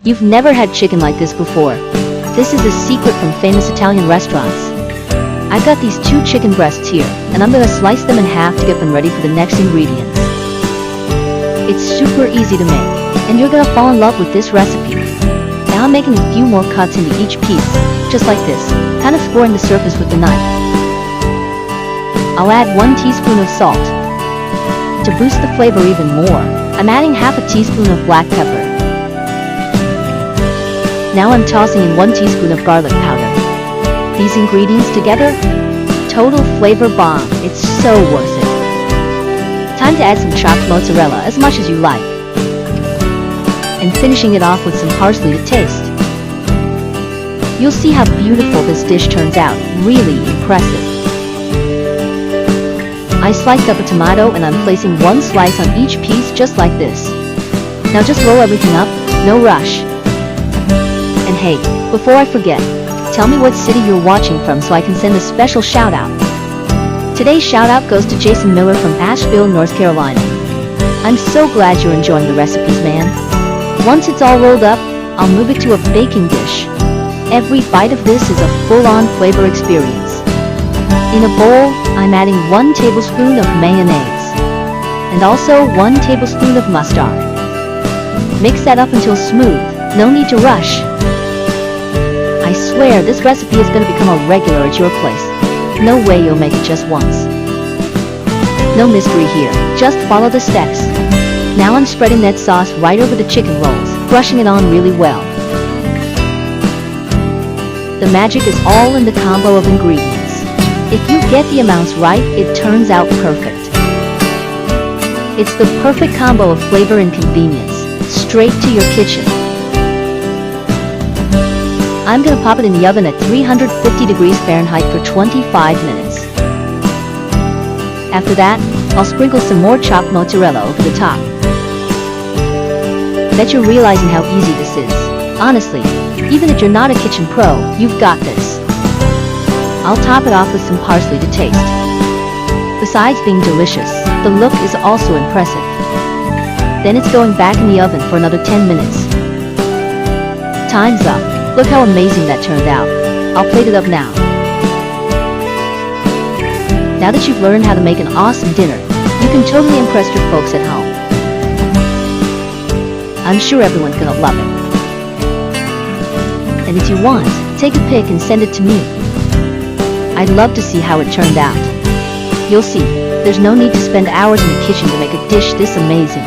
You've never had chicken like this before. This is a secret from famous Italian restaurants. I've got these 2 chicken breasts here, and I'm gonna slice them in half to get them ready for the next ingredients. It's super easy to make, and you're gonna fall in love with this recipe. Now I'm making a few more cuts into each piece, just like this, kind of scoring the surface with the knife. I'll add 1 teaspoon of salt. To boost the flavor even more, I'm adding half a teaspoon of black pepper. Now I'm tossing in 1 teaspoon of garlic powder. These ingredients together, total flavor bomb. It's so worth it. Time to add some chopped mozzarella as much as you like. And finishing it off with some parsley to taste. You'll see how beautiful this dish turns out, really impressive. I sliced up a tomato and I'm placing 1 slice on each piece just like this. Now just roll everything up, no rush. And hey, before I forget, tell me what city you're watching from so I can send a special shout out. Today's shout out goes to Jason Miller from Asheville, North Carolina. I'm so glad you're enjoying the recipes, man. Once it's all rolled up, I'll move it to a baking dish. Every bite of this is a full-on flavor experience. In a bowl, I'm adding 1 tablespoon of mayonnaise. And also 1 tablespoon of mustard. Mix that up until smooth, no need to rush. I swear this recipe is going to become a regular at your place. No way you'll make it just once. No mystery here, just follow the steps. Now I'm spreading that sauce right over the chicken rolls, brushing it on really well. The magic is all in the combo of ingredients. If you get the amounts right, it turns out perfect. It's the perfect combo of flavor and convenience, straight to your kitchen. I'm gonna pop it in the oven at 350 degrees Fahrenheit for 25 minutes. After that, I'll sprinkle some more chopped mozzarella over the top. Bet you're realizing how easy this is. Honestly, even if you're not a kitchen pro, you've got this. I'll top it off with some parsley to taste. Besides being delicious, the look is also impressive. Then it's going back in the oven for another 10 minutes. Time's up. Look how amazing that turned out. I'll plate it up now. Now that you've learned how to make an awesome dinner, you can totally impress your folks at home. I'm sure everyone's gonna love it. And if you want, take a pic and send it to me. I'd love to see how it turned out. You'll see, there's no need to spend hours in the kitchen to make a dish this amazing.